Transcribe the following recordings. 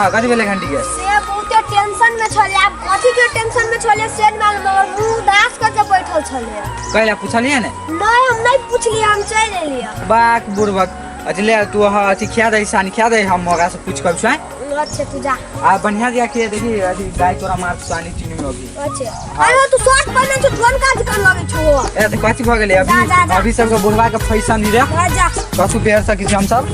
हां कथि भेले घंटी के से बहुते टेंशन में छले आप कथि के टेंशन में छले से मालूम मगर मुंह दास कर के बैठल छले कहला पूछलिए ने नहीं हम नहीं पूछलिए हम चल एलिए बाक बुरबक अचले तू हां अथि खिया दे सानी खिया दे हम मगा से पूछ कर छय अच्छा तू जा आ बढ़िया दिया के देखी अथि गाय तोरा मार सानी चीनी में होगी अच्छा अरे तू शॉर्ट पहने छ कोन काज कर लगे छो ए त कथि भ गेले अभी सब के बुढ़वा के पैसा नहीं रे जा कछु पेड़ सकी हम सब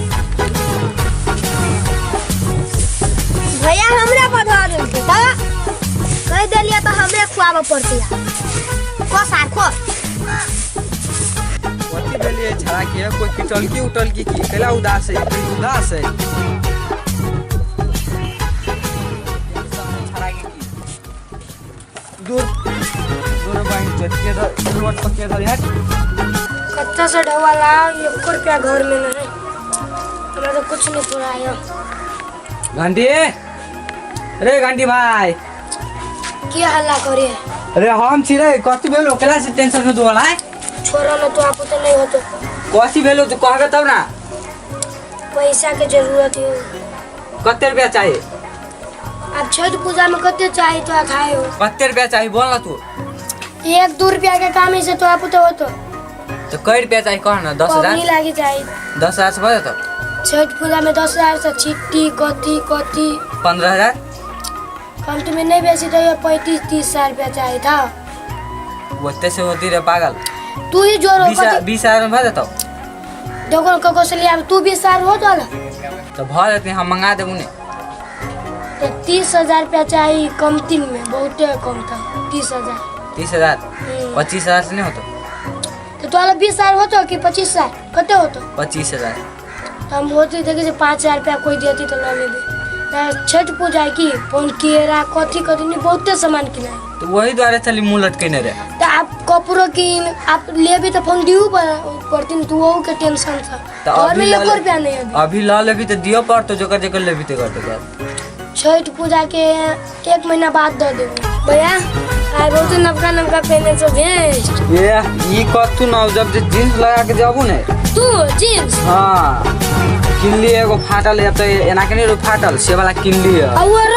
भैया हमरे बधा दे त कह देलिए त हमरे खुआबे पड़ते को सार को कथि भेलिए छड़ा के कोई पिटल की उठल की केला उदास है उदास है दूर दूर बाइन चटके द रोड पर के धर कच्चा से ढवाला 1 रुपया घर में नहीं हमरा तो कुछ नहीं पुराया घंटी अरे घंटी भाई क्या हल्ला करे अरे हम छिरे कथि भेलो केला से टेंशन में दुआला है छोरा न तो आप तो नहीं होतो कथि भेलो तू कहबे तब ना पैसा के जरूरत है कते रुपया चाहिए अब छठ पूजा में कते चाहिए तो खाए हो कते रुपया चाहिए बोल ना तू 1-2 रुपया के काम से तो आप तो होतो तो कई रुपया चाहिए कह ना 10,000 नहीं लागे चाहिए 10,000 से बजे तक छठ पूजा में 10,000 से चिट्ठी कथी 15,000 कम तुम्हें नहीं बेची तो 35-30 हजार रुपया चाहिए था ओते से होती रे पागल तू ही जोर 20,000 में बजे तक देखो कको से लिया तू 20 हजार हो तो भ जेते हम मंगा देबू ने तो 30,000 रुपया चाहिए कम दिन में बहुत कम था 30,000 30,000 25,000 से नहीं होता तो तोला 20 हजार होतो कि 25 हजार कते होतो 25,000 तो हम होती देखे से 5,000 रुपया कोई देती तो ला लेबे छठ पूजा की फोन केरा कथी नहीं बहुते सामान किना तो वही द्वारे चली मुंह लटकेने रे तो आप कपड़ो की आप लेबे तो फोन दियो पड़ती तो वो के टेंशन था तो और में 1 रुपया नहीं अभी ला लेबी तो दियो पर तो जकर जकर लेबी ते करते छठ पूजा के 1 महीना बाद दे देबे भैया आइ बहुत नवका नवका पहने छो वेस्ट ये ई कथु न जब जींस लगा के जाबू ने तू जींस हां किनली एगो फाटल है तो एना के नहीं फाटल से वाला किनली है और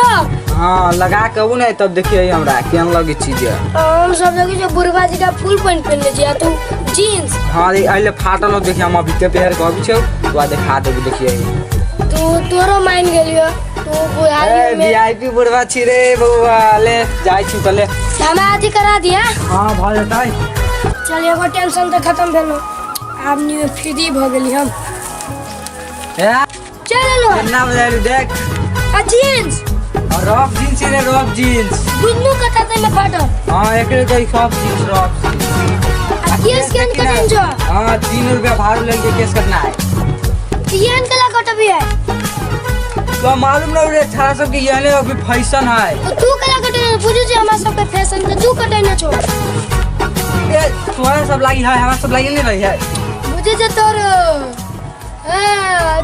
हां लगा के उ नहीं तब देखिए हमरा केन लगी चीज है हम सब लगे जो बुरबा जी का फुल पैंट पहनले छिया तू जींस हां आइले फाटल हो देखिए हम अभी ते पहन के अभी छौ तो दिखा देबू देखिए तू तोरो मान गेलियो तू बुढ़ारी में वीआईपी बुढ़वा छी रे बउआ ले जाई छी तले हमें आदि करा दिया हां भ जतै चल एगो टेंशन तो खत्म भेलो अब न्यू फ्री भ गेली हम ए चल लो कितना बजालू देख आ जींस और रॉक जींस रे रॉक जींस दुन्नु कता ते में फाटल हां एकरे कोई सब जींस रॉक आ केस स्कैन करन जो हां 3 रुपया भाड़ू लेके केस करना है ये कला कटबी है तो मालूम ना रे छाड़ा सब के यने अभी फैशन है तो तू कला कटे बुझू जे हमरा सब के फैशन के तू कटे ना छोड़ ए तुम्हारा सब लागी है हमारा सब लागी नहीं रही है बुझे जे तोर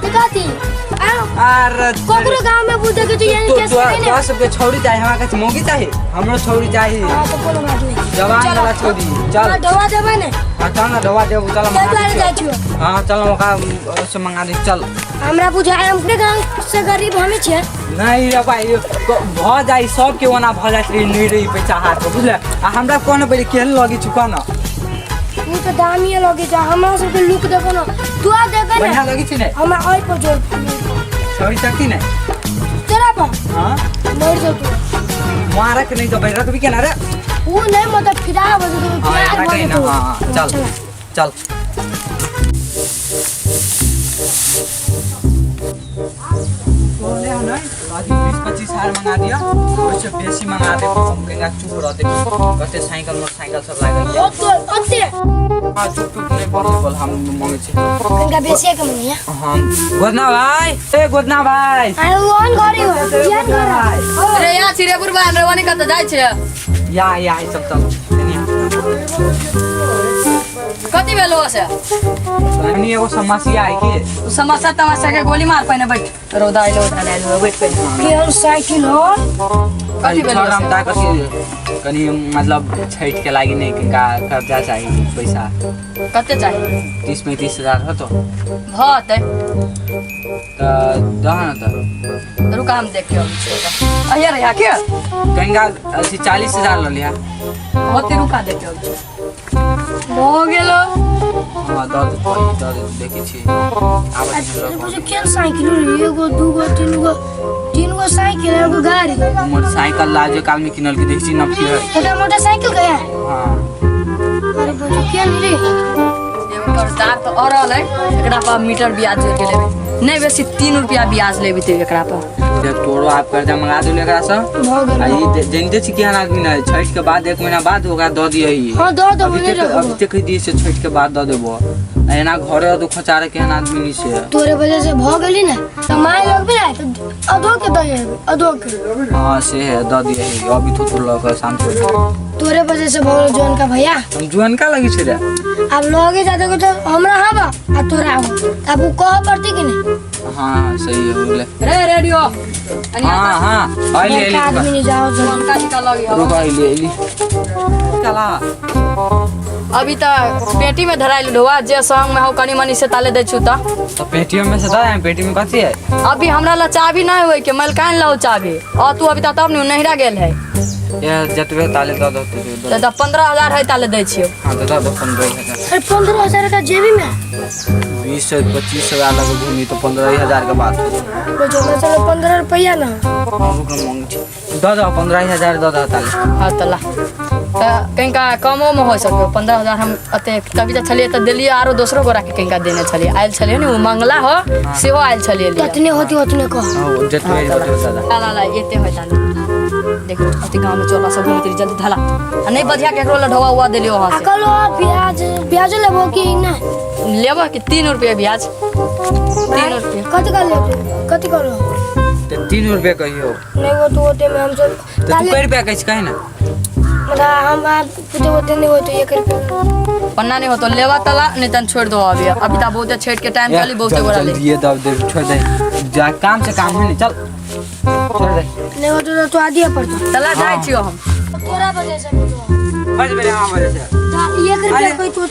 दिखाती अरे कोकरो गांव में बुझे के तू यही केस करे तो सब के छौरी चाहिए हमारा के मोगी चाहिए हमरो छौरी चाहिए हां तो कोनो बात नहीं जवान वाला छौरी चल दवा देबे ने हां चल ना दवा देबू चल मंगा दे हां चल मका से मंगा दे चल हमरा बुझाए अपने गांव से गरीब हमें छिए नहीं रे भाई भ जाई सब के ओना भ जाई नहीं रही पैसा हाथ में बुझले आ हमरा कोन पे केन लगी चुका ना तू तो दामिए लगे जा हमरा सब के लुक देखो ना तू आ देबे ना बढ़िया लगी छी ने हम आई पर जोर छौरी सकती ने तेरा पर हां मर जा तू मारा के नहीं तो भाई रख भी के ना रे वो नहीं मतलब फिदा हो तो प्यार हां हो तो हां चल चल बोले ना आज 20-25 हजार मंगा दिया उससे बेसी मंगा दे हम कहेंगे चुप रह दे कते साइकिल मोटरसाइकिल सब लागल ओ तो कते हां चुप नहीं पॉसिबल हम मांगे छी कनका बेसी के मंगिया हां गोदना भाई ए गोदना भाई आई वन घरी हो ध्यान कर अरे यहाँ छिरे बुरबा रवानी कत जाय छै या सब तब कति भेलो से अनि एगो समस्या है कि समस्या तमाशा के गोली मार पाइने बैठ रौदा आइलो बैठ पे के साइकिल हो कति भेलो छोरा से ता कनी मतलब छठ के लागि नहीं का कर्जा चाहिए पैसा कते चाहिए 30-35 हजार हो तो भते दहन त रुका हम देख के अहिया रे के कहेंगा ऐसी 40 हजार ले लिया होते रुका देख के हो गेलो हाँ दद देखी छी मुझे क्या साइकिल एगो दूगो तीनगो साइकिल एगो गाड़ी मोटरसाइकिल लाजे काल में किनल के देखी नफी है छोटा मोटरसाइकिल गया हाँ अरे बोलो क्या रे एगो कर्जदार तो और है एकरा पर मीटर ब्याज जोड़ के लेबे नहीं बेसी 3 रुपया ब्याज लेबे ते एकरा पर तोरो आप कर्जा मंगा दो एकरा से आई जनते छी केहन आदमी ना छठ के बाद 1 महीना बाद ओकरा द दिए ही हां दो बोले अभी तक दी से छठ के बाद द देबो एना घरे तो खचारे केहन आदमी नहीं से तोरे वजह से भ गेली ना तो माय लोग भी आए तो अदो के दे अदो के हां से है द दिए ही अभी तो तोर लग शाम को तोरे वजह से बोल जोन का भैया हम जुआन का लगी छे रे अब लोगे जाते को तो हमरा हवा आ तोरा हो अब वो कह पड़ती कि नहीं हां सही है बोले रे रेडियो हां हां आइले एक आदमी नहीं जाओ जो उनका निकल लगी रुक आइले चला अभी तक पेटी में धराइल ढोआ जे संग में हो कनी मनी से ताले दे छु तो पेटीएम में से दा पेटी में कथी है अभी हमरा ला चाबी नहीं होई के मलकान लाओ चाबी और तू अभी तब नहीं नहिरा गेल है ये जतवे ताले द दो तो 15,000 है ताले दे छियो हां तो द 15,000 अरे 15,000 का जेबी में 20 से 25 हजार लगे भूमि तो 15,000 के बात तो जो मैं चलो 15 रुपया ना दो 15,000 दो ताले हां तला कहीं का कमो में हो सके 15,000 हम अते तभी तो चलिए तो दिल्ली आरो दूसरो गोरा के कहीं का देने चलिए आयल चलिए नहीं वो मंगला हो सेहो आयल चलिए कितने होती उतने को हां जतवे दादा ला ला एते होय ताले देखो अति गांव में चोला सब तेरी जल्दी धला आ नहीं बधिया केकरो ला ढवा हुआ देलियो वहां से कलो ब्याज लेबो कि ना लेबो कि 3 रुपया ब्याज 3 रुपया कत का लेबो कत करो तो 3 रुपए कहियो नहीं वो तो होते में हम सब तो तू कई रुपया कह कहे ना मतलब हम आप तो होते नहीं हो तो 1 रुपया पन्ना नहीं हो तो लेवा तला नहीं तन छोड़ दो अभी ता बहुत छेड़ के टाइम चली बहुत गोरा ले ये दब दे छोड़ दे जा काम से काम है नहीं चल छोड़ दे नहीं हो तो आदिया पड़ता तला जाय छियो हम तोरा वजह से बज मेरे मां वजह से 1 रुपया कोई तो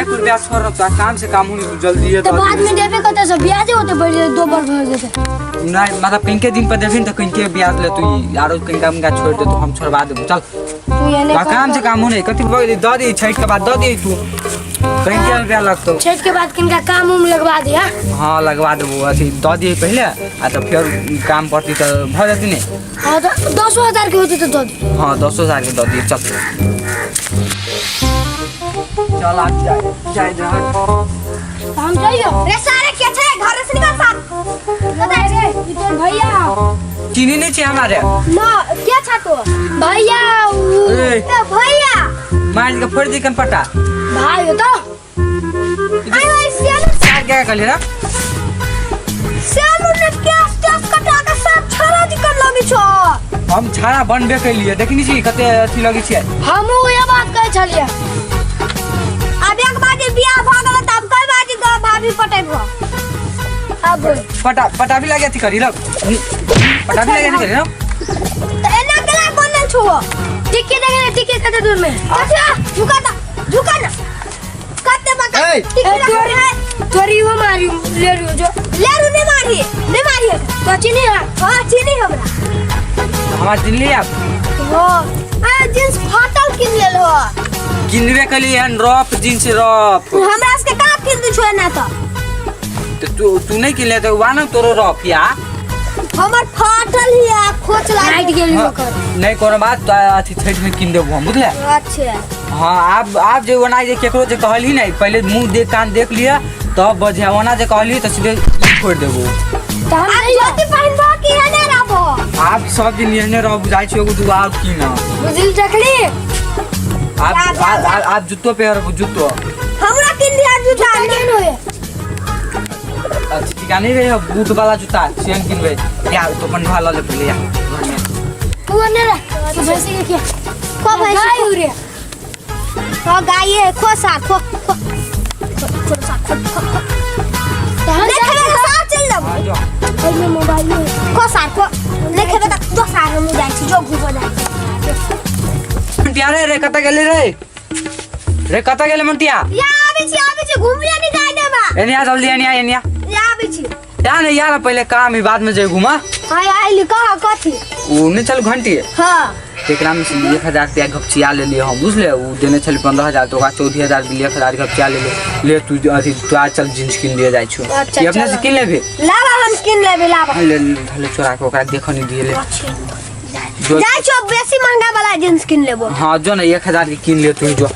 1 रुपया छोड़ तो काम से काम होनी तू जल्दी ये तो बाद में देबे कत से ब्याज होते बढ़ 2 बार भर देते नहीं मतलब कहीं के दिन पर देखिन तो कहीं के ब्याज ले तू यारो कहीं का छोड़ दे तो हम छोड़वा दे चल तू ये नहीं काम से काम होने कति द दे छठ के बाद द दे तू कहीं के रुपया लगतो छठ के बाद किनका काम उम लगवा दिया हां लगवा देबो अथी द दे पहले आ तो फिर काम पड़ती तो भ जती नहीं हां तो 10,000 के होती तो दो दी हां 10,000 के द दे चल चल आप जाए जा हम जाइयो रे सारे के छे घर से निकल साथ बता रे ई तोर भैया चीनी नहीं छे हमारे ना क्या छातो भैया ए। ए भैया मार के फोड़ दी कन पटा भाई हो तो आई सियालू चार क्या कर लेना सियालू ने क्या स्टेप कटा के सब छाड़ा दिक्कत लगी छो हम छाड़ा बनबे के लिए देखनी छी कते अथी लगी छी हमू ये बात कह छलिए अब एक बाजी बियाह भ गेल तब कई बाजी दो भाभी पटेबो अब पटा भी लगे थी करी लो पटा भी लगे थी करी लो तो एना केला बनल छो टिके देखे टिके कते दूर में अच्छा झुका ना कते बका ए। टिके तोरी वो मारी ले रो जो ले रो नहीं मारी तो चीनी है हां चीनी हमरा हमार दिल्ली आप वो आ जींस फाटल किन ले लो किनबे के लिए रफ जींस रफ हमरा से का किन दे छो ना तो तू नहीं किन ले तो वाना तोरो रफ या हमर फाटल ही आ खोच लाइट गेली ओकर नहीं कोनो बात तो अथी छठ में किन देबो हम बुझले अच्छा हां आप जो वना जे केकरो जे कहली नहीं पहले मुंह देख कान देख लिया तब बजे वना जे कहली तो सीधे छोड़ देबो तो हम ज्योति पहनबो कि हने रहबो आप सब दिन एहने रह बुझाई छी एगो दू आप की ना बुझिल देखली आप जूतो पहर जूतो हमरा किन दिया जूता केन होए अच्छा नहीं रहे बूट वाला जूता सेम किनबे यार तो अपन भाला ले पहले यार घर में तू ने रे तू भैंसी के क्या को भैंसी गाय रे तो गाय है खो सा खो देखे साथ चल जाओ आ जाओ और मैं मोबाइल में खो सा खो देखे बेटा 2 सार हम जाई छी जो घुमो जाई मंटिया रे कता गेले रे कता गेले मंटिया या आबे छी घुमिया नहीं जाई देबा एनिया जल्दी एनिया या आबे छी या नहीं यार पहले काम ही बाद में जाए घुमा हाय आइली कहा कथी वो नहीं चल घंटी हां एकरा में से 1000 रुपया गपचिया ले लिए हम बुझले वो देने चल 15000 तो का 14000 दिए 1000 गपचिया ले तू अथी तू आज चल जींस किन दिए जाय छु अच्छा, ये अपने से किन लेबे लावा हम किन लेबे लावा ले चोरा के ओकरा देखो नहीं दिए ले जाय छो बेसी महंगा वाला जींस किन लेबो हां जो ना 1000 के किन ले तू जो